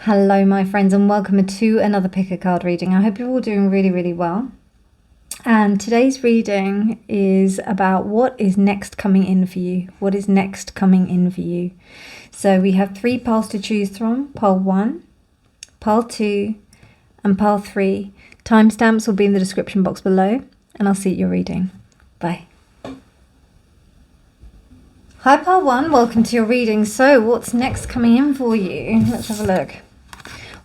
Hello, my friends, and welcome to another pick a card reading. I hope you're all doing really, really well. And today's reading is about what is next coming in for you. What is next coming in for you? So we have 3 piles to choose from: pile 1, pile 2, and pile 3. Timestamps will be in the description box below, and I'll see your reading. Bye. Hi, pile 1. Welcome to your reading. So, what's next coming in for you? Let's have a look.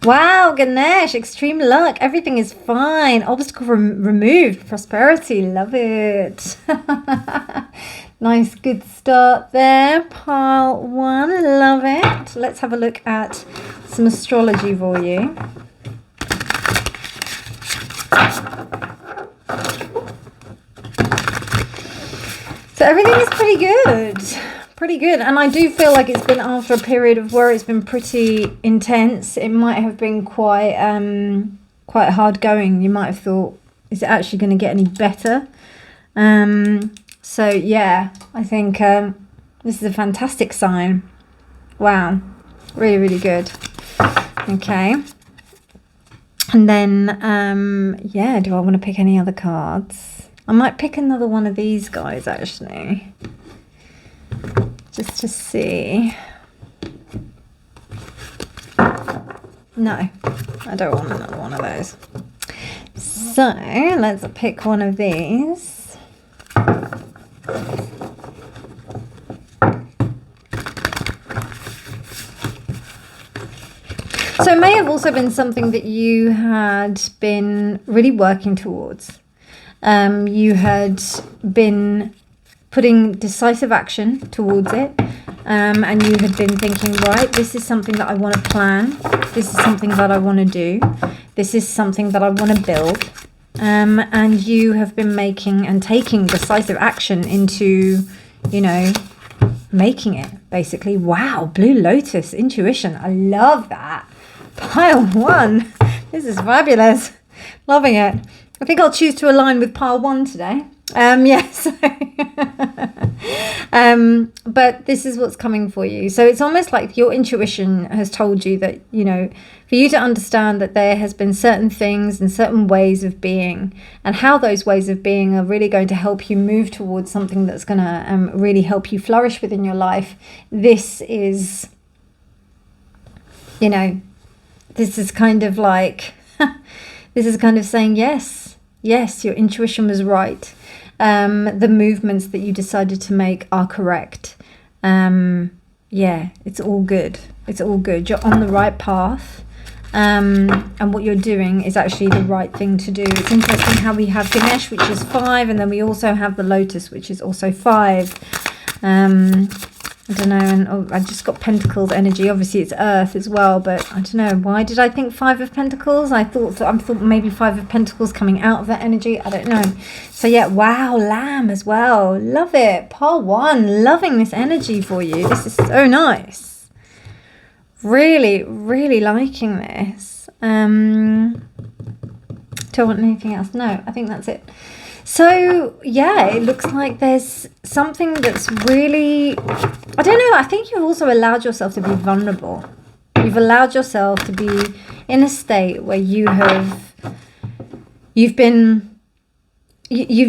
Wow, Ganesh, extreme luck. Everything is fine. Obstacle removed. Prosperity. Love it. Nice, good start there. Pile 1. Love it. Let's have a look at some astrology for you. So everything is pretty good. Pretty good, and I do feel like it's been after a period of where it's been pretty intense. It might have been quite hard going. You might have thought, is it actually going to get any better? So yeah, I think this is a fantastic sign. Wow, really, really good. Okay, and then yeah, do I want to pick any other cards? I might pick another one of these guys actually, just to see. No, I don't want another one of those. So let's pick one of these. So it may have also been something that you had been really working towards. You had been putting decisive action towards it, and you had been thinking, right, this is something that I want to plan, this is something that I want to do, this is something that I want to build, and you have been making and taking decisive action into, you know, making it, basically. Wow, Blue Lotus, intuition, I love that. Pile 1, this is fabulous, loving it. I think I'll choose to align with pile 1 today. Yes. But this is what's coming for you. So it's almost like your intuition has told you that, you know, for you to understand that there has been certain things and certain ways of being, and how those ways of being are really going to help you move towards something that's going to really help you flourish within your life. This is, you know, this is kind of like, this is kind of saying, yes, your intuition was right. The movements that you decided to make are correct. Yeah, it's all good. It's all good. You're on the right path. And what you're doing is actually the right thing to do. It's interesting how we have Ganesh, which is 5, and then we also have the Lotus, which is also 5. I don't know, and I just got Pentacles energy. Obviously it's Earth as well, but I don't know, why did I think 5 of Pentacles? I thought maybe 5 of Pentacles coming out of that energy. I don't know. So yeah, wow, Lamb as well. Love it. Pile 1, loving this energy for you. This is so nice. Really, really liking this. Do I want anything else? No, I think that's it. So yeah, it looks like there's something that's really, I don't know, I think you've also allowed yourself to be vulnerable. You've allowed yourself to be in a state where you've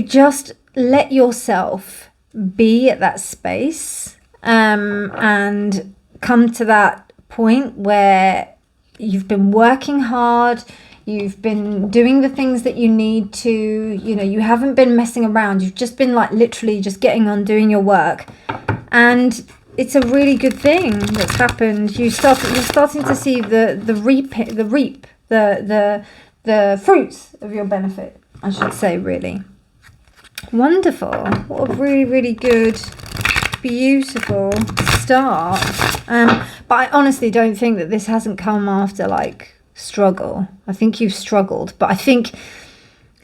just let yourself be at that space, and come to that point where you've been working hard. You've been doing the things that you need to, you know, you haven't been messing around. You've just been like literally just getting on doing your work. And it's a really good thing that's happened. You're starting to see the fruits of your benefit, I should say, really. Wonderful. What a really, really good, beautiful start. But I honestly don't think that this hasn't come after like struggle. I think you've struggled, but I think,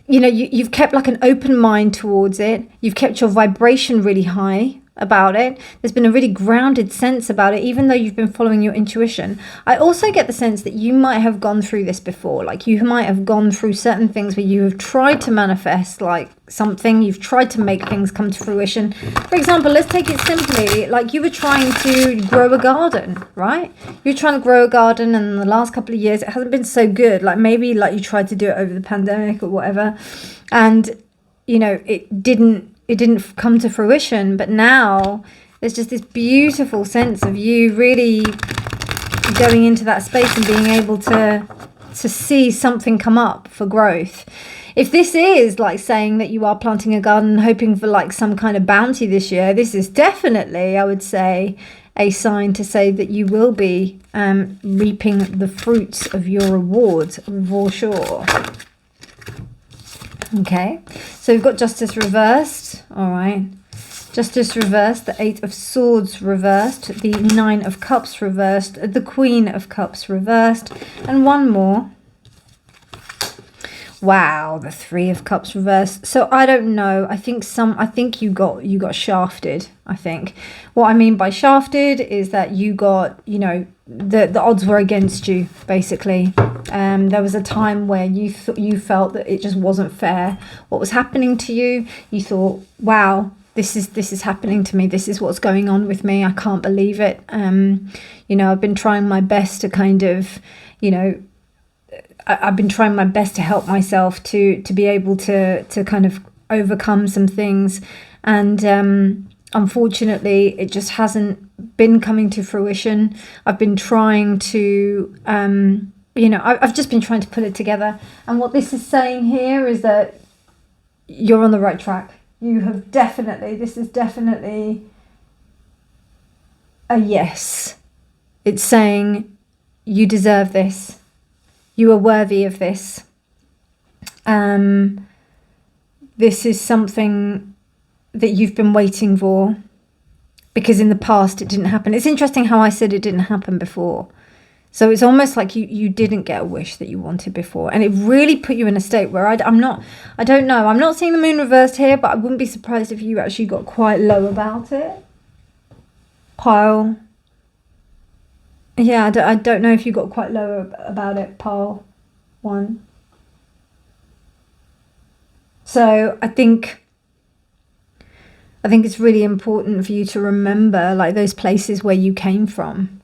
you know, you've kept like an open mind towards it. You've kept your vibration really high. about it. There's been a really grounded sense about it, even though you've been following your intuition. I also get the sense that you might have gone through this before. Like you might have gone through certain things where you have tried to manifest like something, you've tried to make things come to fruition. For example, let's take it simply, like you were trying to grow a garden, right? You're trying to grow a garden, and in the last couple of years it hasn't been so good. Like maybe like you tried to do it over the pandemic or whatever, and you know it didn't come to fruition. But now there's just this beautiful sense of you really going into that space and being able to see something come up for growth. If this is like saying that you are planting a garden hoping for like some kind of bounty this year, this is definitely, I would say, a sign to say that you will be reaping the fruits of your rewards for sure. Okay, so we've got Justice reversed. All right, Justice reversed, the Eight of Swords reversed, the Nine of Cups reversed, the Queen of Cups reversed, and one more. Wow, the Three of Cups reversed. So I don't know. I think you got shafted. I think what I mean by shafted is that you got, you know, the odds were against you, basically. There was a time where you felt that it just wasn't fair what was happening to you. You thought, wow, this is happening to me. This is what's going on with me. I can't believe it. You know, I've been trying my best to kind of, you know, I've been trying my best to help myself to be able to kind of overcome some things, and unfortunately it just hasn't been coming to fruition. I've been trying to you know, I've just been trying to put it together, and what this is saying here is that you're on the right track. You have definitely, this is definitely a yes. It's saying you deserve this. You are worthy of this. This is something that you've been waiting for, because in the past it didn't happen. It's interesting how I said it didn't happen before. So it's almost like you didn't get a wish that you wanted before. And it really put you in a state where I don't know. I'm not seeing the moon reversed here, but I wouldn't be surprised if you actually got quite low about it. Pile. Yeah, I don't know if you got quite low about it, pile 1. So I think it's really important for you to remember like those places where you came from.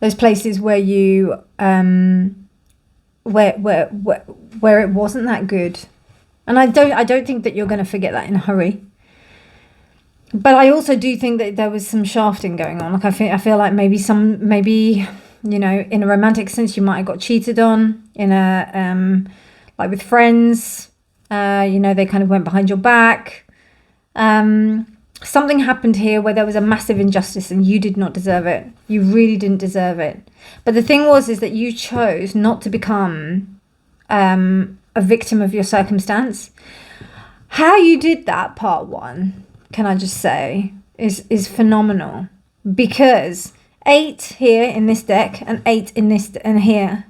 Those places where you where it wasn't that good. And I don't think that you're going to forget that in a hurry. But I also do think that there was some shafting going on. Like I feel like maybe you know, in a romantic sense, you might have got cheated on. In a like with friends, you know, they kind of went behind your back. Something happened here where there was a massive injustice and you did not deserve it. You really didn't deserve it. But the thing is that you chose not to become a victim of your circumstance. How you did that, part 1, can I just say, is phenomenal. Because 8 here in this deck and 8 in this and here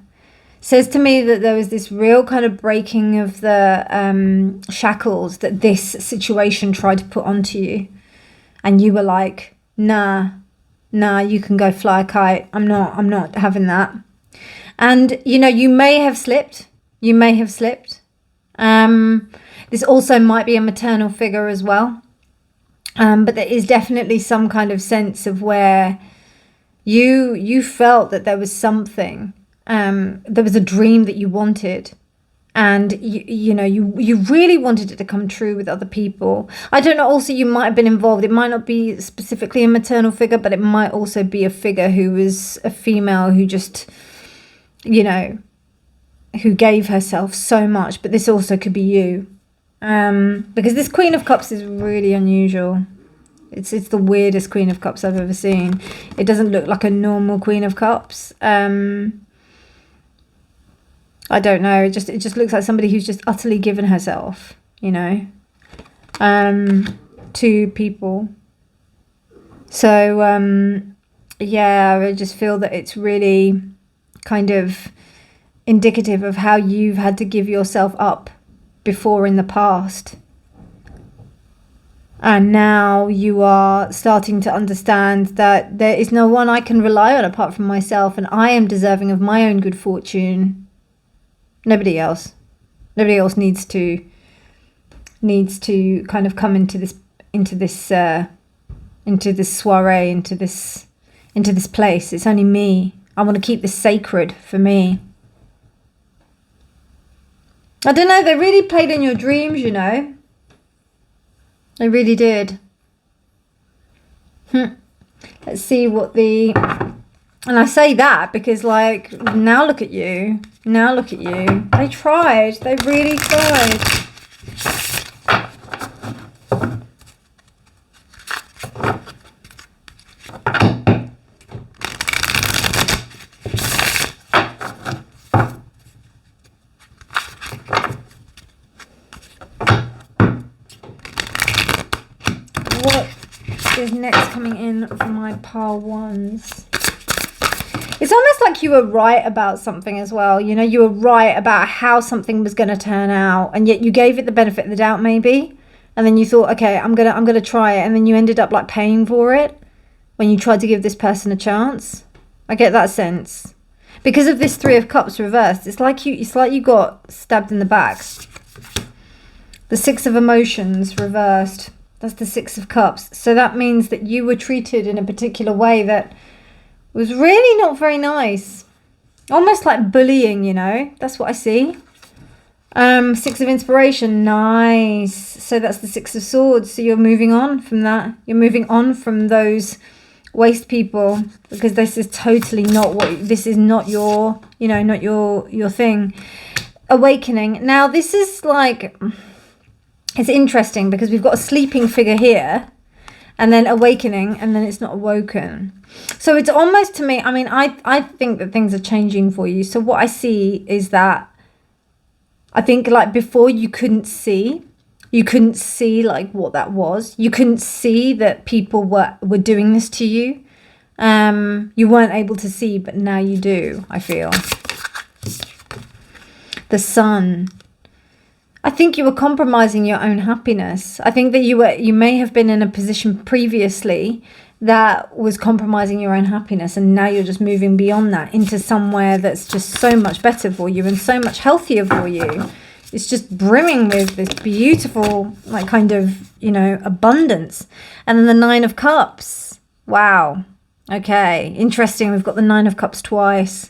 says to me that there was this real kind of breaking of the shackles that this situation tried to put onto you. And you were like, nah, you can go fly a kite. I'm not having that. And, you know, you may have slipped. This also might be a maternal figure as well. But there is definitely some kind of sense of where you felt that there was something. There was a dream that you wanted. And, you know, you really wanted it to come true with other people. I don't know, also you might have been involved. It might not be specifically a maternal figure, but it might also be a figure who was a female who just, you know, who gave herself so much. But this also could be you. Because this Queen of Cups is really unusual. It's the weirdest Queen of Cups I've ever seen. It doesn't look like a normal Queen of Cups. I don't know. It just looks like somebody who's just utterly given herself, you know, to people. So, yeah, I just feel that it's really kind of indicative of how you've had to give yourself up before in the past. And now you are starting to understand that there is no one I can rely on apart from myself, and I am deserving of my own good fortune. Nobody else. Nobody else needs to kind of come into this soiree, into this place. It's only me. I want to keep this sacred for me. I don't know, they really played in your dreams, you know. They really did. Let's see what the... And I say that because, like, now look at you. Now look at you. They tried. They really tried. What is next coming in for my pile ones? It's almost like you were right about something as well. You know, you were right about how something was going to turn out, and yet you gave it the benefit of the doubt maybe. And then you thought, okay, I'm going to try it. And then you ended up like paying for it when you tried to give this person a chance. I get that sense. Because of this 3 of Cups reversed, it's like you got stabbed in the back. The 6 of Emotions reversed. That's the 6 of Cups. So that means that you were treated in a particular way that was really not very nice. Almost like bullying, you know. That's what I see. 6 of Inspiration. Nice. So that's the 6 of Swords. So you're moving on from that. You're moving on from those waste people, because this is totally not what... This is not your, you know, not your thing. Awakening. Now, this is like... It's interesting because we've got a sleeping figure here, and then awakening, and then it's not awoken. So it's almost, to me, I mean, I think that things are changing for you. So what I see is that I think, like, before you couldn't see like what that was. You couldn't see that people were doing this to you. You weren't able to see, but now you do, I feel. The Sun. I think you were compromising your own happiness. I think that you may have been in a position previously that was compromising your own happiness, and now you're just moving beyond that into somewhere that's just so much better for you and so much healthier for you. It's just brimming with this beautiful, like, kind of, you know, abundance. And then the 9 of Cups. Wow. Okay, interesting. We've got the 9 of Cups twice.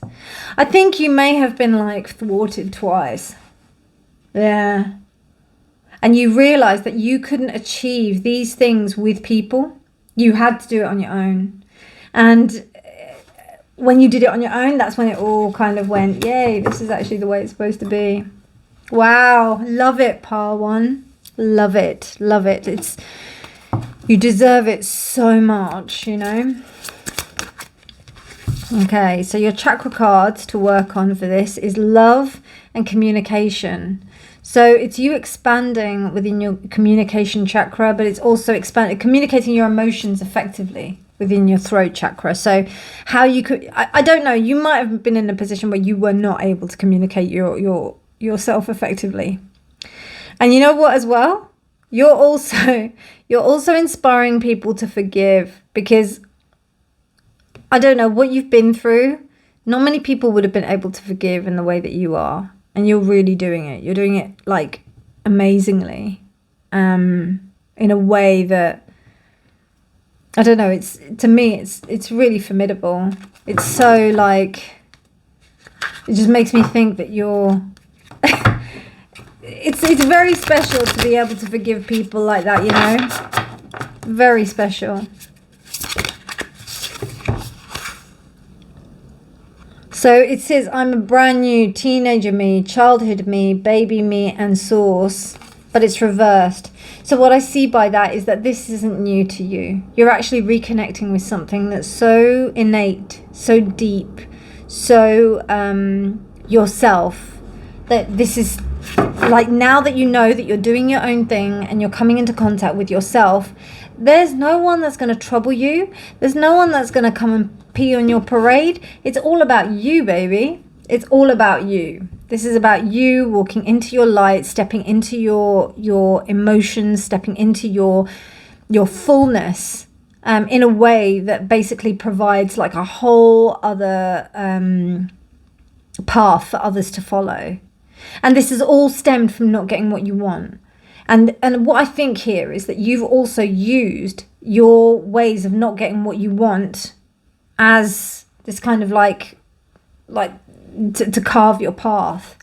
I think you may have been, like, thwarted twice. Yeah. And you realize that you couldn't achieve these things with people. You had to do it on your own. And when you did it on your own, that's when it all kind of went, yay, this is actually the way it's supposed to be. Wow. Love it, Pile 1. Love it. Love it. You deserve it so much, you know. Okay, so your chakra cards to work on for this is love and communication. So it's you expanding within your communication chakra, but it's also communicating your emotions effectively within your throat chakra. So how you could, I don't know, you might have been in a position where you were not able to communicate yourself effectively. And you know what as well? You're also inspiring people to forgive, because I don't know what you've been through. Not many people would have been able to forgive in the way that you are. And you're really doing it. You're doing it, like, amazingly. In a way that, I don't know, to me, it's really formidable. It's so, like, it just makes me think that you're... it's very special to be able to forgive people like that, you know? Very special. So it says, I'm a brand new teenager me, childhood me, baby me, and source. But it's reversed. So what I see by that is that this isn't new to you. You're actually reconnecting with something that's so innate, so deep, so yourself, that this is like, now that you know that you're doing your own thing and you're coming into contact with yourself, there's no one that's going to trouble you. There's no one that's going to come and pee on your parade. It's all about you, baby. It's all about you. This is about you walking into your light, stepping into your emotions, stepping into your your fullness in a way that basically provides like a whole other path for others to follow. And this is all stemmed from not getting what you want. And what I think here is that you've also used your ways of not getting what you want as this kind of like to carve your path.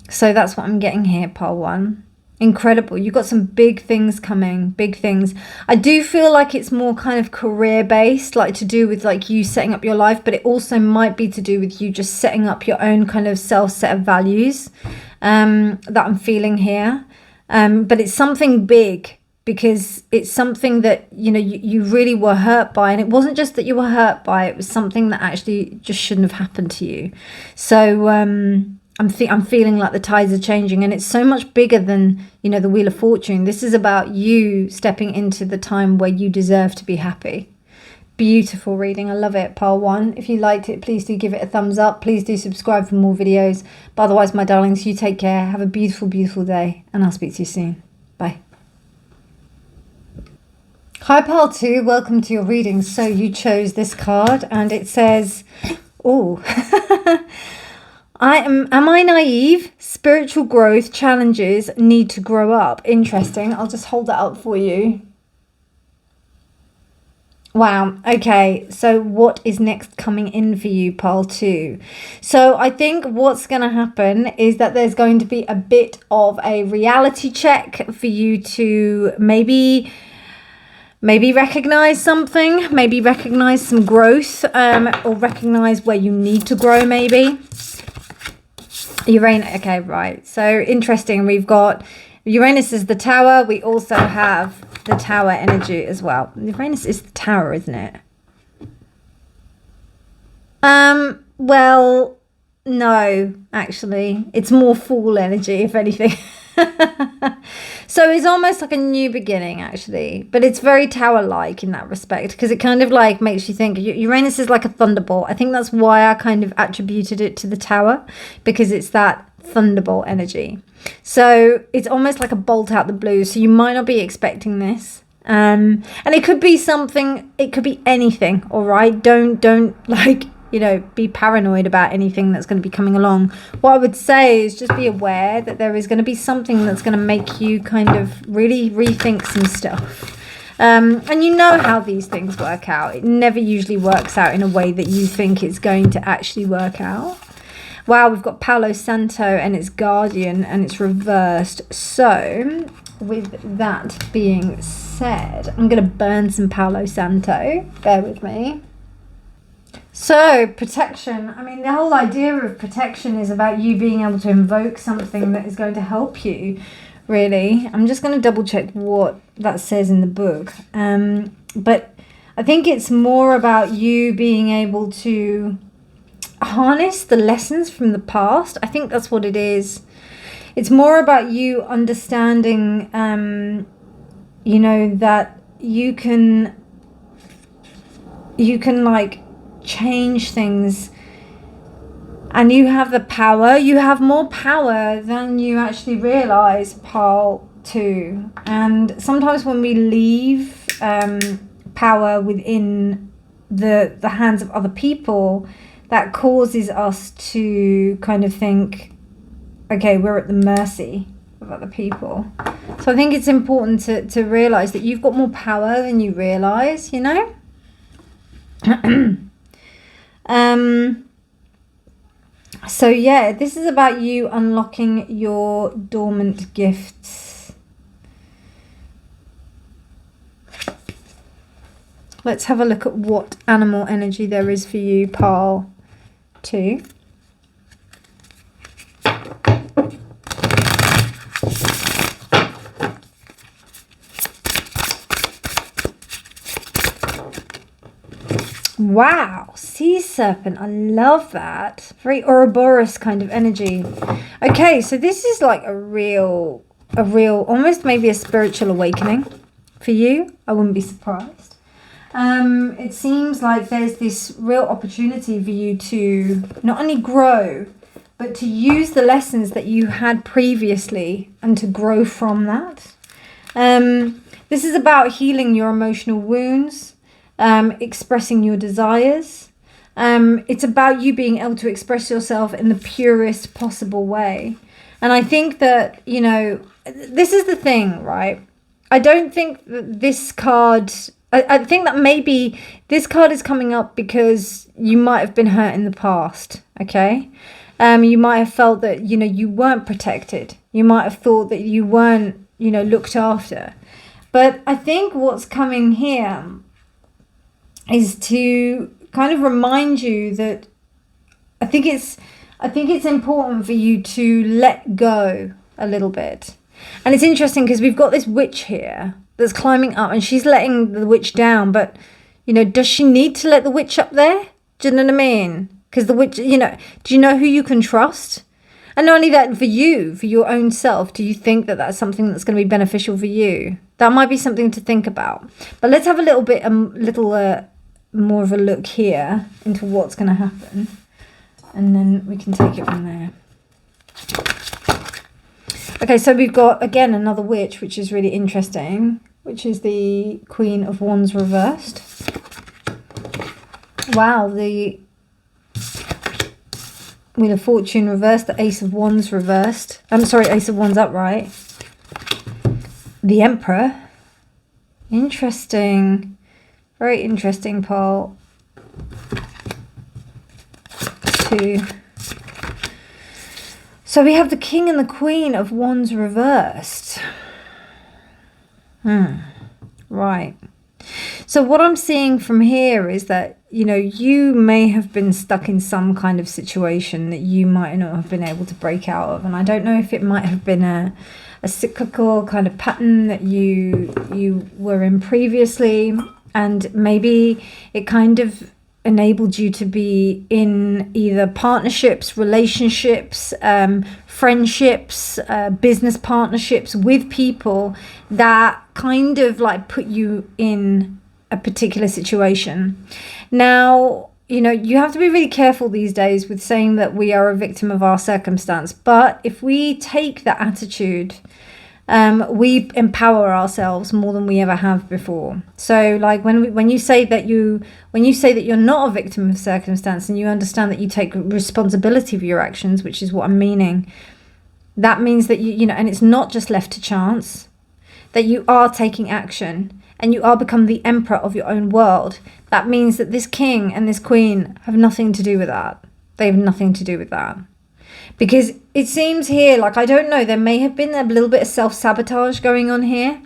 So that's what I'm getting here, pile 1. Incredible. You've got some big things coming, big things. I do feel like it's more kind of career based, like to do with like you setting up your life, but it also might be to do with you just setting up your own kind of self set of values that I'm feeling here. But it's something big, because it's something that, you know, you really were hurt by. And it wasn't just that you were hurt by, it was something that actually just shouldn't have happened to you. So I'm feeling like the tides are changing, and it's so much bigger than, you know, the Wheel of Fortune. This is about you stepping into the time where you deserve to be happy. Beautiful reading. I love it, pile 1. If you liked it, please do give it a thumbs up. Please do subscribe for more videos. But otherwise, my darlings, you take care. Have a beautiful, beautiful day, and I'll speak to you soon. Bye. Hi, pile 2. Welcome to your reading. So you chose this card, and it says, oh, am I naive? Spiritual growth challenges need to grow up. Interesting. I'll just hold that up for you. Wow. Okay. So what is next coming in for you, pile 2? So I think what's going to happen is that there's going to be a bit of a reality check for you to maybe recognize something, maybe recognize some growth, or recognize where you need to grow, maybe. Uranus. Okay, right. So interesting. We've got Uranus is the Tower. We also have the Tower energy as well. Uranus is the Tower, isn't it? Well, no, actually. It's more Fool energy, if anything. So it's almost like a new beginning, actually. But it's very Tower-like in that respect, because it kind of like makes you think Uranus is like a thunderbolt. I think that's why I kind of attributed it to the Tower, because it's that thunderbolt energy. So it's almost like a bolt out the blue. So you might not be expecting this. And it could be something, it could be anything, all right? Don't like, you know, be paranoid about anything that's going to be coming along. What I would say is just be aware that there is going to be something that's going to make you kind of really rethink some stuff. And you know how these things work out. It never usually works out in a way that you think it's going to actually work out. Wow, we've got Palo Santo and it's Guardian and it's reversed. So with that being said, I'm going to burn some Palo Santo. Bear with me. So protection. I mean, the whole idea of protection is about you being able to invoke something that is going to help you, really. I'm just going to double check what that says in the book. But I think it's more about you being able to harness the lessons from the past. I think that's what it is. It's more about you understanding, you know, that you can like change things, and you have the power. You have more power than you actually realize, pile 2. And sometimes when we leave power within the hands of other people, that causes us to kind of think, okay, we're at the mercy of other people. So I think it's important to realize that you've got more power than you realize, you know. So yeah, this is about you unlocking your dormant gifts. Let's have a look at what animal energy there is for you, pile 2. Wow, sea serpent. I love that. Very Ouroboros kind of energy. Okay, so this is like a real, almost maybe a spiritual awakening for you. I wouldn't be surprised. It seems like there's this real opportunity for you to not only grow, but to use the lessons that you had previously and to grow from that. This is about healing your emotional wounds, expressing your desires. It's about you being able to express yourself in the purest possible way. And I think that, you know, this is the thing, right? I don't think that this card, I think that maybe this card is coming up because you might have been hurt in the past, okay? You might have felt that, you know, you weren't protected. You might have thought that you weren't, you know, looked after. But I think what's coming here is to kind of remind you that I think it's important for you to let go a little bit. And it's interesting because we've got this witch here that's climbing up and she's letting the witch down. But, you know, does she need to let the witch up there? Do you know what I mean? Because the witch, you know, do you know who you can trust? And not only that, for you, for your own self, do you think that that's something that's going to be beneficial for you? That might be something to think about. But let's have a little bit, more of a look here into what's going to happen. And then we can take it from there. Okay, so we've got, again, another witch, which is really interesting, which is the Queen of Wands reversed. Wow, the Wheel of Fortune reversed, the Ace of Wands reversed. I'm sorry, Ace of Wands upright. The Emperor. Interesting. Very interesting, Paul. Two. So we have the King and the Queen of Wands reversed. Right. So what I'm seeing from here is that, you know, you may have been stuck in some kind of situation that you might not have been able to break out of. And I don't know if it might have been a cyclical kind of pattern that you were in previously. And maybe it kind of enabled you to be in either partnerships, relationships, friendships, business partnerships with people that kind of like put you in a particular situation. Now, you know, you have to be really careful these days with saying that we are a victim of our circumstance. But if we take that attitude, we empower ourselves more than we ever have before. So like when you say that you're not a victim of circumstance and you understand that you take responsibility for your actions, which is what I'm meaning, that means that you know, and it's not just left to chance, that you are taking action and you are become the emperor of your own world. That means that this king and this queen have nothing to do with that. They have nothing to do with that. Because it seems here, like, I don't know, there may have been a little bit of self-sabotage going on here.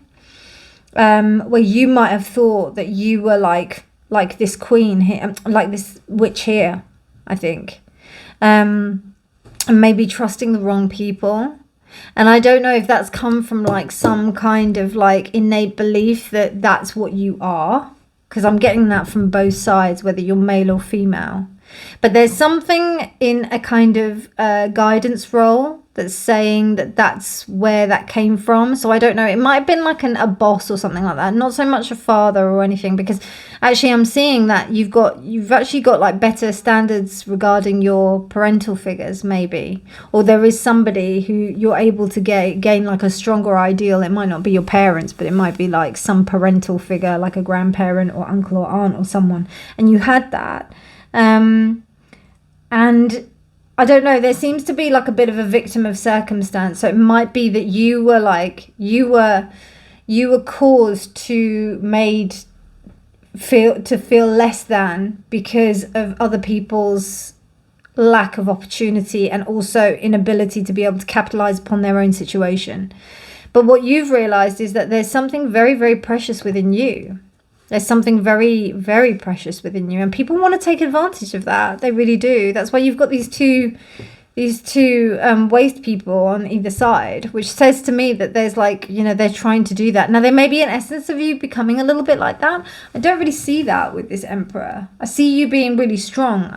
Where you might have thought that you were like this queen here, like this witch here, I think. And maybe trusting the wrong people. And I don't know if that's come from like some kind of like innate belief that that's what you are. Because I'm getting that from both sides, whether you're male or female. But there's something in a kind of guidance role that's saying that that's where that came from. So I don't know. It might have been like a boss or something like that. Not so much a father or anything, because actually I'm seeing that you've actually got like better standards regarding your parental figures, maybe. Or there is somebody who you're able to gain like a stronger ideal. It might not be your parents, but it might be like some parental figure, like a grandparent or uncle or aunt or someone. And you had that. And I don't know, there seems to be like a bit of a victim of circumstance. So it might be that you were caused to feel less than because of other people's lack of opportunity and also inability to be able to capitalize upon their own situation. But what you've realized is that there's something very, very precious within you. There's something very, very precious within you, and people want to take advantage of that. They really do. That's why you've got these two waste people on either side, which says to me that there's like, you know, they're trying to do that. Now, there may be an essence of you becoming a little bit like that. I don't really see that with this Emperor. I see you being really strong.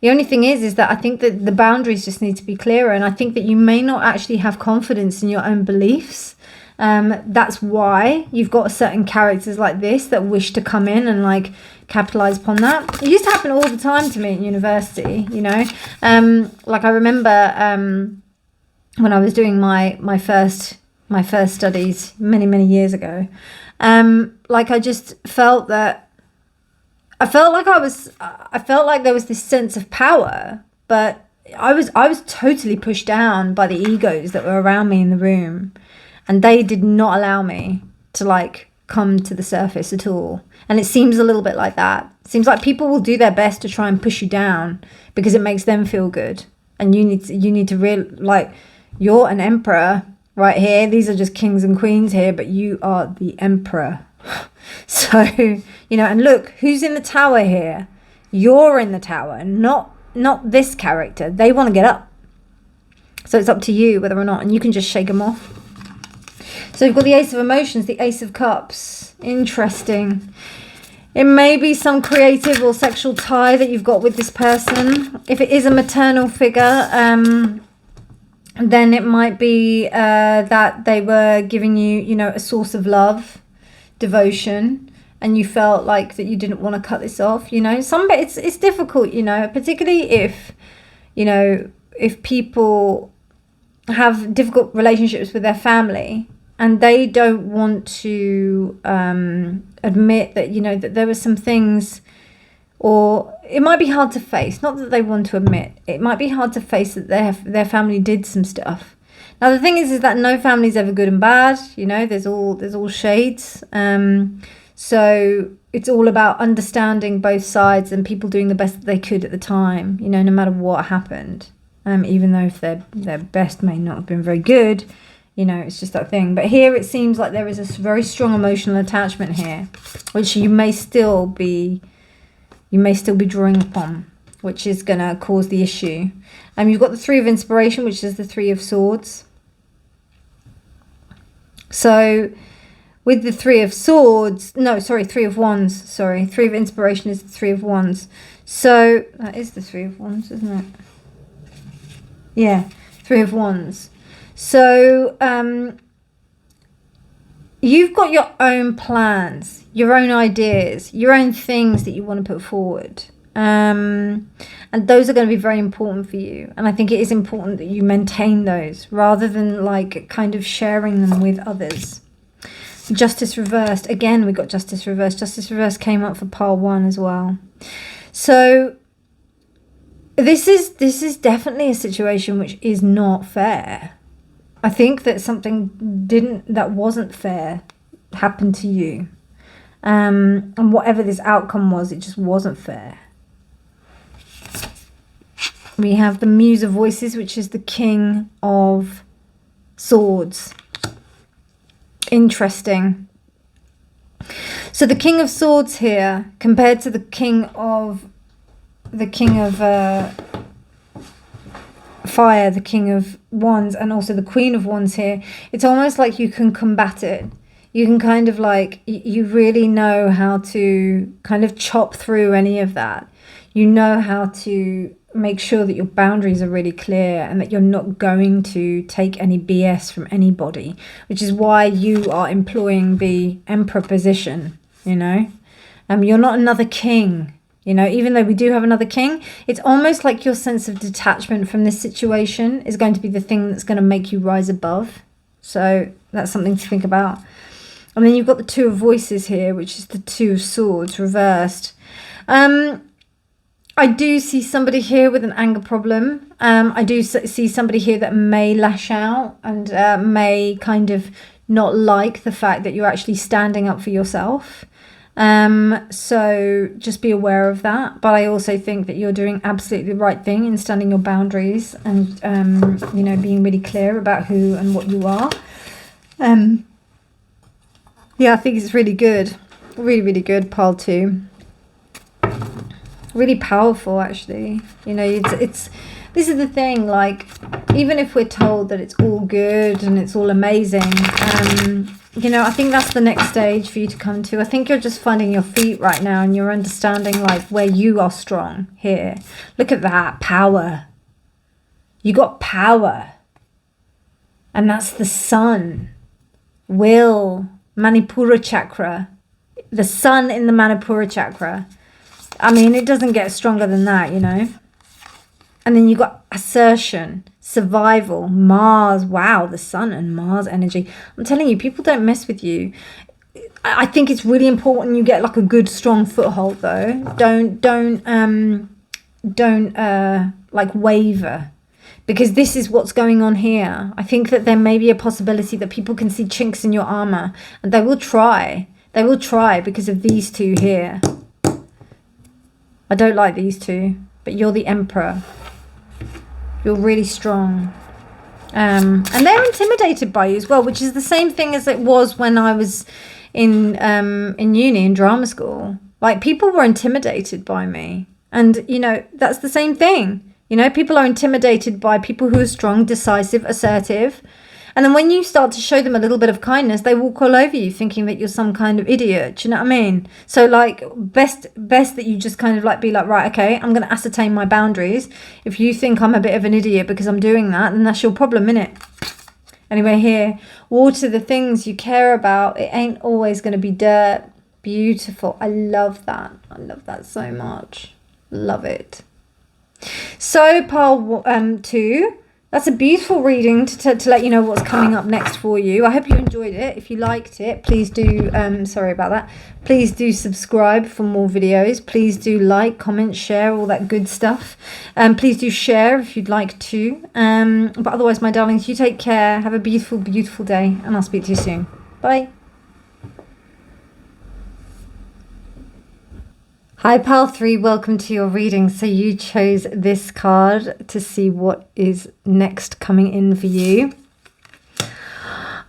The only thing is that I think that the boundaries just need to be clearer, and I think that you may not actually have confidence in your own beliefs. That's why you've got certain characters like this that wish to come in and like capitalize upon that. It used to happen all the time to me in university, you know. Like I remember when I was doing my first my first studies many years ago. Like I just felt that I felt like there was this sense of power, but I was totally pushed down by the egos that were around me in the room, and they did not allow me to like come to the surface at all. And it seems a little bit like that. It seems like people will do their best to try and push you down because it makes them feel good. And you need to real like, you're an emperor right here. These are just kings and queens here, but you are the emperor. So, you know, and look, who's in the tower here? You're in the tower, not this character. They want to get up. So it's up to you whether or not, and you can just shake them off. So you've got the Ace of Emotions, the Ace of Cups. Interesting. It may be some creative or sexual tie that you've got with this person. If it is a maternal figure, then it might be that they were giving you, you know, a source of love, devotion, and you felt like that you didn't want to cut this off. You know, it's difficult, you know, particularly if, you know, if people have difficult relationships with their family and they don't want to admit that, you know, that there were some things, or it might be hard to face, not that they want to admit, it might be hard to face that their family did some stuff. Now the thing is that no family is ever good and bad, you know, there's all shades. So it's all about understanding both sides and people doing the best that they could at the time, you know, no matter what happened. Even though if their best may not have been very good, you know, it's just that thing. But here it seems like there is a very strong emotional attachment here, which you may still be drawing upon, which is going to cause the issue. You've got the Three of Inspiration, which is the Three of Swords. So with the Three of Swords, no, sorry, Three of Wands, sorry. Three of Inspiration is the Three of Wands. So that is the Three of Wands, isn't it? Yeah, Three of Wands. So you've got your own plans, your own ideas, your own things that you want to put forward. And those are going to be very important for you. And I think it is important that you maintain those rather than like kind of sharing them with others. Justice reversed. Again, we got Justice reversed. Justice reversed came up for pile 1 as well. So this is definitely a situation which is not fair. I think that something that wasn't fair happened to you. And whatever this outcome was, it just wasn't fair. We have the Muse of Voices, which is the King of Swords. Interesting. So the King of Swords here, compared to the King of Fire, the King of Wands, and also the Queen of Wands here, it's almost like you can combat it. You can kind of like, you really know how to kind of chop through any of that. You know how to make sure that your boundaries are really clear and that you're not going to take any BS from anybody, which is why you are employing the Emperor position, you know. You're not another king, you know, even though we do have another king. It's almost like your sense of detachment from this situation is going to be the thing that's going to make you rise above. So that's something to think about. And then you've got the Two of Voices here, which is the Two of Swords reversed. I do see somebody here with an anger problem. I do see somebody here that may lash out and may kind of not like the fact that you're actually standing up for yourself. So just be aware of that. But I also think that you're doing absolutely the right thing in standing your boundaries and, you know, being really clear about who and what you are. Yeah, I think it's really good. Really, really good, pile 2. Really powerful, actually. You know, it's this is the thing, like, even if we're told that it's all good and it's all amazing, you know, I think that's the next stage for you to come to. I think you're just finding your feet right now and you're understanding, like, where you are strong here. Look at that, power. You got power. And that's the sun. Will, Manipura chakra. The sun in the Manipura chakra. I mean, it doesn't get stronger than that, you know. And then you got assertion. survival, Mars. Wow, the sun and Mars energy. I'm telling you, people don't mess with you. I think it's really important you get like a good strong foothold though. Don't like waver, because this is what's going on here. I think that there may be a possibility that people can see chinks in your armor, and they will try because of these two here. I don't like these two, but you're the Emperor. You're really strong. And they're intimidated by you as well, which is the same thing as it was when I was in uni, in drama school. Like, people were intimidated by me. And, you know, that's the same thing. You know, people are intimidated by people who are strong, decisive, assertive. And then when you start to show them a little bit of kindness, they walk all over you thinking that you're some kind of idiot. Do you know what I mean? So, like, best that you just kind of like be like, right, okay, I'm going to ascertain my boundaries. If you think I'm a bit of an idiot because I'm doing that, then that's your problem, innit? Anyway, here, water the things you care about. It ain't always going to be dirt. Beautiful. I love that. I love that so much. Love it. So, pile 2. That's a beautiful reading to let you know what's coming up next for you. I hope you enjoyed it. If you liked it, please do, sorry about that. Please do subscribe for more videos. Please do like, comment, share, all that good stuff. Please do share if you'd like to. But otherwise, my darlings, you take care. Have a beautiful, beautiful day, and I'll speak to you soon. Bye. Hi pile 3, welcome to your reading. So you chose this card to see what is next coming in for you.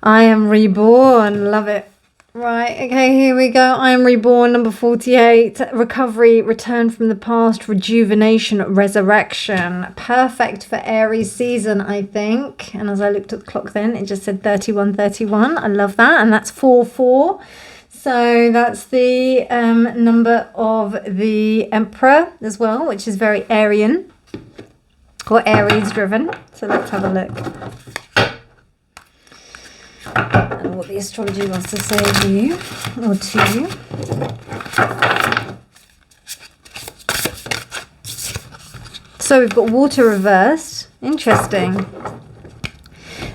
I am reborn, love it. Right, okay, here we go. I am reborn, number 48. Recovery, return from the past, rejuvenation, resurrection. Perfect for Aries season, I think. And as I looked at the clock then, it just said 3131. I love that. And that's 44. So that's the number of the Emperor as well, which is very Aryan or Aries driven. So let's have a look. And what the astrology wants to say to you or to you. So we've got water reversed. Interesting.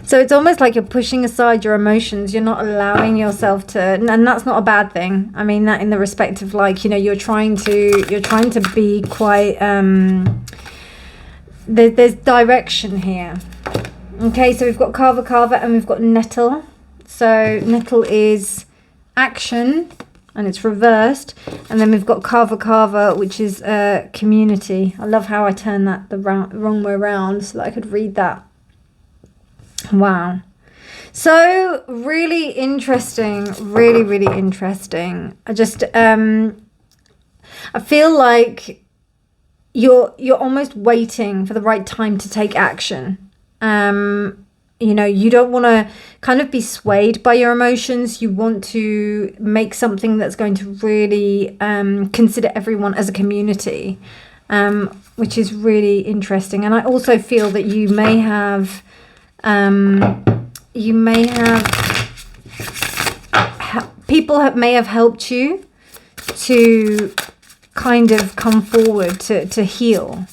So it's almost like you're pushing aside your emotions. You're not allowing yourself to, and that's not a bad thing. I mean that in the respect of, like, you know, you're trying to be quite, there's direction here. Okay, so we've got Carver and we've got Nettle. So Nettle is action and it's reversed. And then we've got Carver, which is community. I love how I turned that the wrong way around so that I could read that. Wow. So really interesting, really interesting. I just I feel like you're almost waiting for the right time to take action. You know, you don't want to kind of be swayed by your emotions. You want to make something that's going to really consider everyone as a community, which is really interesting. And I also feel that you may have people may have helped you to kind of come forward to heal.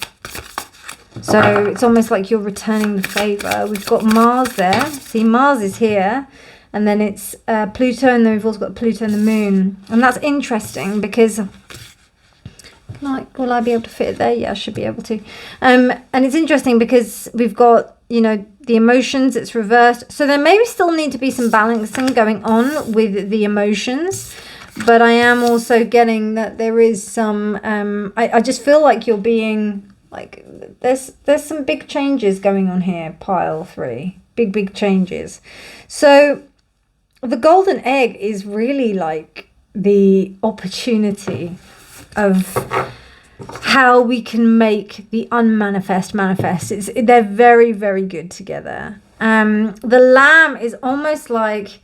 So it's almost like you're returning the favor. We've got Mars there. See, Mars is here. And then it's Pluto, and then we've also got Pluto and the moon. And that's interesting because, will I be able to fit it there? Yeah, I should be able to. And it's interesting because we've got, you know, the emotions, it's reversed. So there may still need to be some balancing going on with the emotions. But I am also getting that there is some, I just feel like you're being, like, there's some big changes going on here, pile 3. Big changes. So the golden egg is really like the opportunity of how we can make the unmanifest manifest. They're very good together. The lamb is almost like,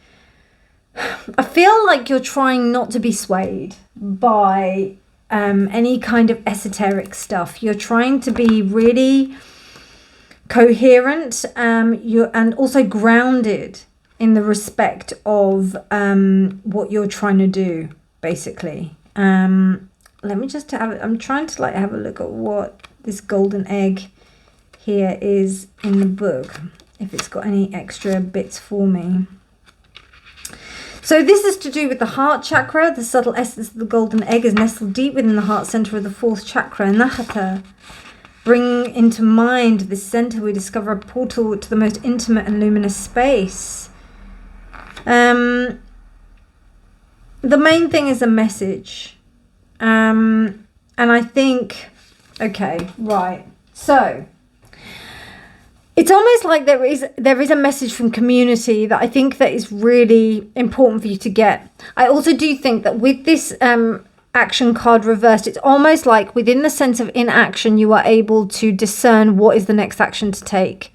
I feel like you're trying not to be swayed by any kind of esoteric stuff. You're trying to be really coherent, and also grounded in the respect of what you're trying to do, basically. Let me just I'm trying to like have a look at what this golden egg here is in the book, if it's got any extra bits for me. So this is to do with the heart chakra. The subtle essence of the golden egg is nestled deep within the heart center of the fourth chakra, Nakata. Bring into mind this center, we discover a portal to the most intimate and luminous space. The main thing is a message. And I think, okay, right. So it's almost like there is a message from community that I think that is really important for you to get. I also do think that with this action card reversed, it's almost like within the sense of inaction, you are able to discern what is the next action to take.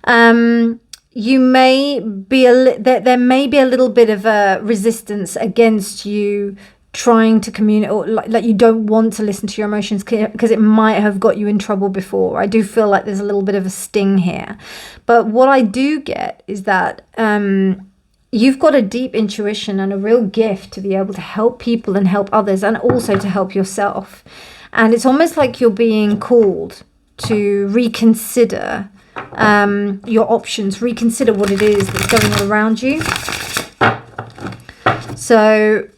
You may be there may be a little bit of a resistance against you trying to communicate, or like you don't want to listen to your emotions because it might have got you in trouble before. I do feel like there's a little bit of a sting here, but what I do get is that you've got a deep intuition and a real gift to be able to help people and help others, and also to help yourself. And it's almost like you're being called to reconsider your options, reconsider what it is that's going on around you. So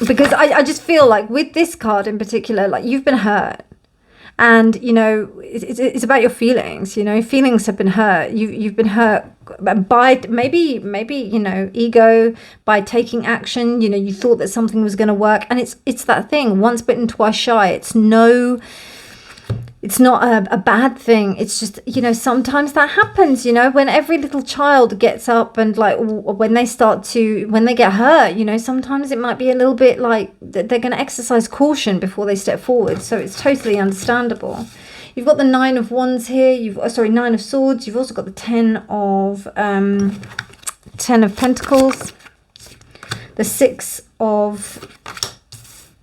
because I just feel like with this card in particular, like you've been hurt, and you know it's about your feelings. You know, feelings have been hurt. You've been hurt by maybe you know, ego, by taking action. You know, you thought that something was going to work, and it's that thing, once bitten twice shy. It's not a bad thing. It's just, you know, sometimes that happens, you know, when every little child gets up and like when they get hurt, you know, sometimes it might be a little bit like they're going to exercise caution before they step forward. So it's totally understandable. You've got the 9 of Wands here. 9 of Swords. You've also got the 10 of Pentacles, the 6 of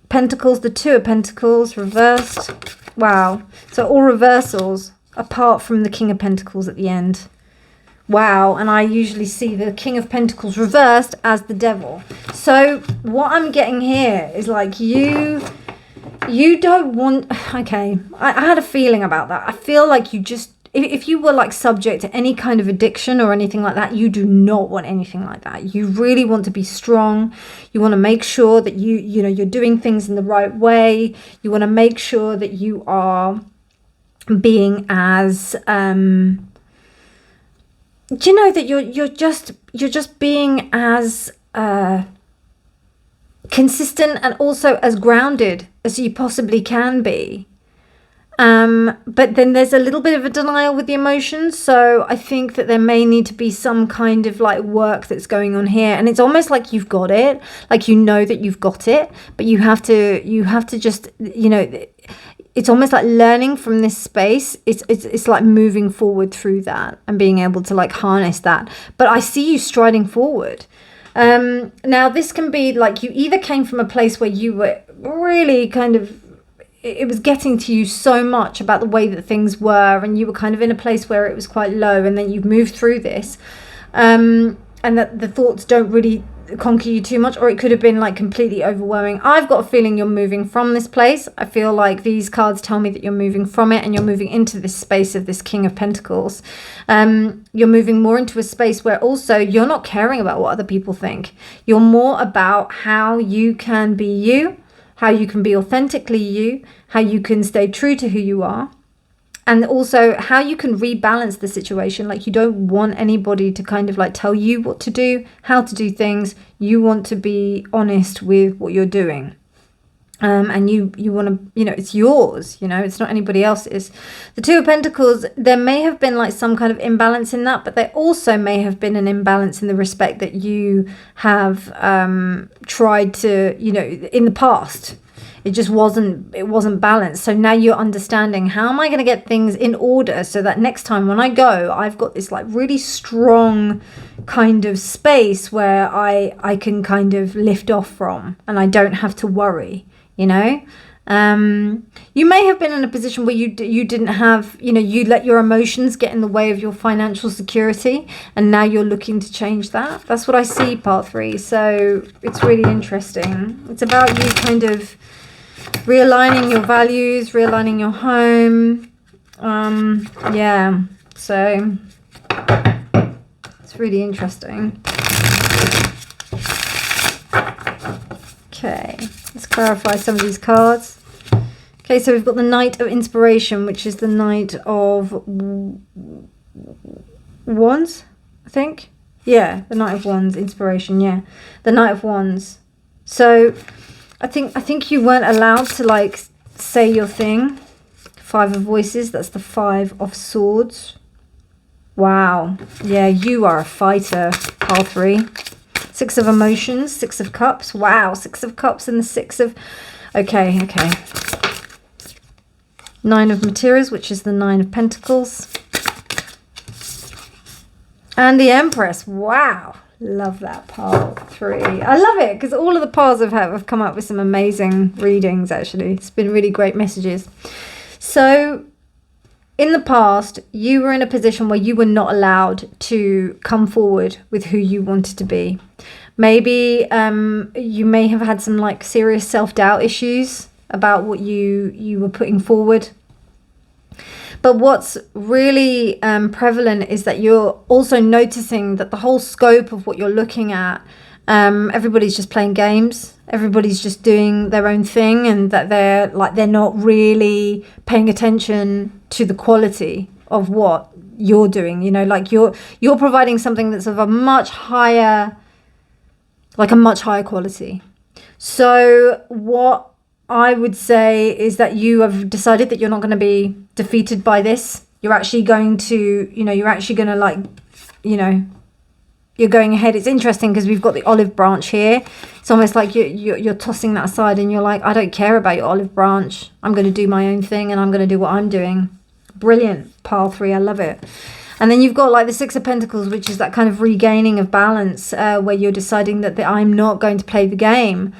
Pentacles, the 2 of Pentacles reversed. Wow. So all reversals apart from the King of Pentacles at the end. Wow. And I usually see the King of Pentacles reversed as the devil. So what I'm getting here is like you don't want... Okay. I had a feeling about that. I feel like you just... If you were like subject to any kind of addiction or anything like that, you do not want anything like that. You really want to be strong. You want to make sure that you know, you're doing things in the right way. You want to make sure that you are being as you know, that you're just being as consistent and also as grounded as you possibly can be. But then there's a little bit of a denial with the emotions. So I think that there may need to be some kind of like work that's going on here. And it's almost like you've got it, like you know that you've got it, but you have to just, you know, it's almost like learning from this space. It's like moving forward through that and being able to like harness that. But I see you striding forward. Now this can be like you either came from a place where you were really kind of, it was getting to you so much about the way that things were, and you were kind of in a place where it was quite low, and then you've moved through this, and that the thoughts don't really conquer you too much, or it could have been like completely overwhelming. I've got a feeling you're moving from this place. I feel like these cards tell me that you're moving from it and you're moving into this space of this King of Pentacles. You're moving more into a space where also you're not caring about what other people think. You're more about how you can be you, how you can be authentically you, how you can stay true to who you are, and also how you can rebalance the situation. Like you don't want anybody to kind of like tell you what to do, how to do things. You want to be honest with what you're doing. And you want to, you know, it's yours, you know, it's not anybody else's. The 2 of Pentacles, there may have been like some kind of imbalance in that, but there also may have been an imbalance in the respect that you have tried to, you know, in the past. It just wasn't balanced. So now you're understanding, how am I going to get things in order so that next time when I go, I've got this like really strong kind of space where I can kind of lift off from, and I don't have to worry. You know, you may have been in a position where you didn't have, you know, you let your emotions get in the way of your financial security, and now you're looking to change that. That's what I see, part 3. So it's really interesting. It's about you kind of realigning your values, realigning your home, Yeah, so it's really interesting. Okay, let's clarify some of these cards. Okay, so we've got the Knight of Inspiration, which is the Knight of Wands, I think. Yeah, the Knight of Wands, Inspiration, yeah. The Knight of Wands. So I think you weren't allowed to like say your thing. Five of Voices, that's the Five of Swords. Wow. Yeah, you are a fighter, pile 3. Six of Emotions, Six of Cups. Wow, Six of Cups and the Six of... Okay. Nine of Materials, which is the Nine of Pentacles. And the Empress. Wow. Love that pile 3. I love it because all of the piles have come up with some amazing readings, actually. It's been really great messages. So in the past, you were in a position where you were not allowed to come forward with who you wanted to be. Maybe you may have had some like serious self-doubt issues about what you were putting forward. But what's really prevalent is that you're also noticing that the whole scope of what you're looking at, everybody's just playing games. Everybody's just doing their own thing, and that they're not really paying attention to the quality of what you're doing. You know, like you're providing something that's of a much higher quality. So what I would say is that you have decided that you're not going to be defeated by this. You're actually going to, you're going ahead. It's interesting because we've got the olive branch here. It's almost like you're tossing that aside and you're like, I don't care about your olive branch. I'm going to do my own thing and I'm going to do what I'm doing. Brilliant, pile 3. I love it. And then you've got like the Six of Pentacles, which is that kind of regaining of balance, where you're deciding that I'm not going to play the game.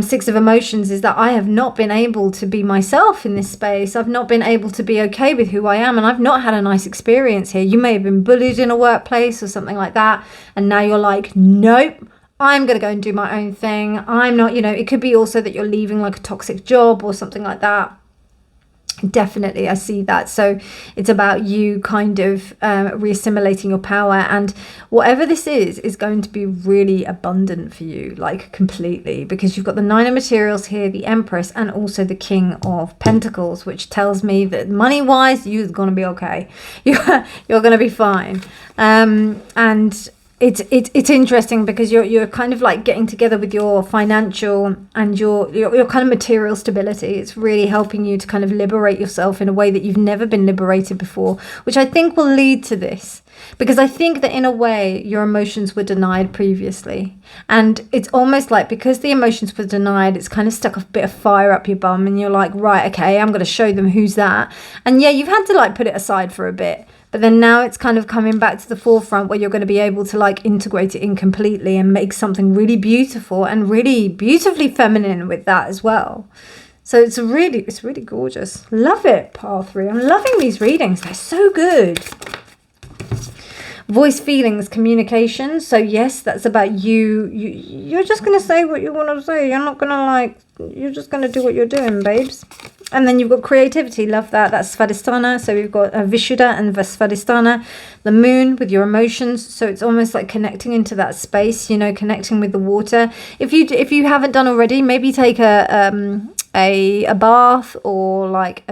Six of Emotions is that I have not been able to be myself in this space. I've not been able to be okay with who I am, and I've not had a nice experience here. You may have been bullied in a workplace or something like that, and now you're like, nope, I'm going to go and do my own thing. I'm not, it could be also that you're leaving like a toxic job or something like that. Definitely, I see that. So it's about you kind of reassimilating your power, and whatever this is going to be really abundant for you, like completely, because you've got the Nine of Materials here, the Empress, and also the King of Pentacles, which tells me that money wise you're going to be okay. You're going to be fine. And it's interesting because you're kind of like getting together with your financial and your kind of material stability. It's really helping you to kind of liberate yourself in a way that you've never been liberated before, which I think will lead to this, because I think that in a way your emotions were denied previously, and it's almost like because the emotions were denied, it's kind of stuck a bit of fire up your bum, and you're like, right, okay, I'm going to show them who's that. And yeah, you've had to like put it aside for a bit. But then now it's kind of coming back to the forefront where you're going to be able to like integrate it in completely and make something really beautiful and really beautifully feminine with that as well. So it's really gorgeous. Love it, pile 3. I'm loving these readings. They're so good. Voice, feelings, communication. So yes, that's about you. You're just going to say what you want to say. You're not going to you're just going to do what you're doing, babes. And then you've got creativity. Love that. That's Svadhisthana. So we've got Vishuddha and Svadhisthana. The moon with your emotions. So it's almost like connecting into that space, connecting with the water. If you haven't done already, maybe take a bath, or like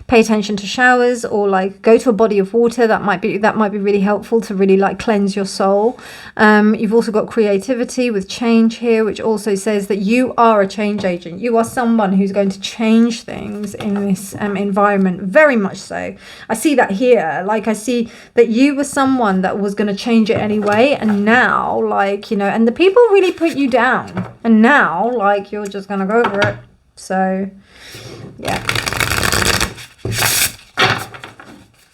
pay attention to showers, or like go to a body of water. That might be really helpful to really like cleanse your soul. You've also got creativity with change here, which also says that you are a change agent. You are someone who's going to change things in this environment, very much so. I see that here. Like I see that you were someone that was going to change it anyway, and now and the people really put you down, and now you're just going to go for it. So yeah.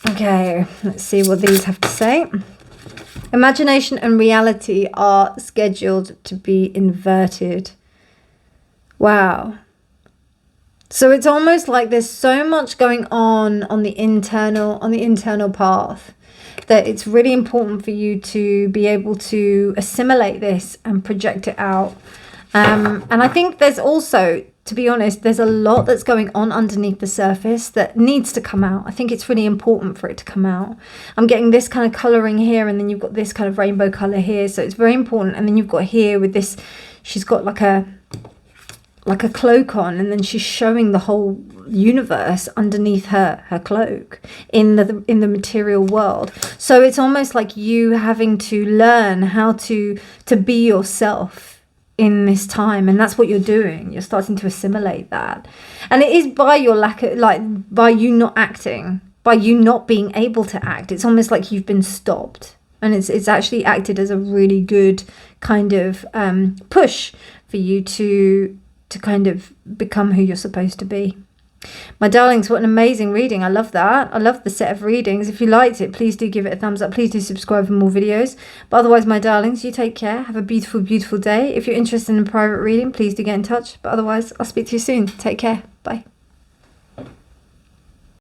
Okay, let's see what these have to say. Imagination and reality are scheduled to be inverted. Wow. So it's almost like there's so much going on the internal path, that it's really important for you to be able to assimilate this and project it out. And I think there's also to be honest, there's a lot that's going on underneath the surface that needs to come out. I think it's really important for it to come out. I'm getting this kind of colouring here, and then you've got this kind of rainbow colour here. So it's very important. And then you've got here with this, she's got like a cloak on, and then she's showing the whole universe underneath her cloak in the material world. So it's almost like you having to learn how to be yourself in this time, and that's what you're doing. You're starting to assimilate that, and it is by your lack of, like, by you not acting, by you not being able to act. It's almost like you've been stopped, and it's actually acted as a really good kind of push for you to kind of become who you're supposed to be. My darlings, what an amazing reading. I love that. I love the set of readings. If you liked it, please do give it a thumbs up. Please do subscribe for more videos. But otherwise, my darlings, you take care. Have a beautiful, beautiful day. If you're interested in a private reading, please do get in touch. But otherwise, I'll speak to you soon. Take care. Bye.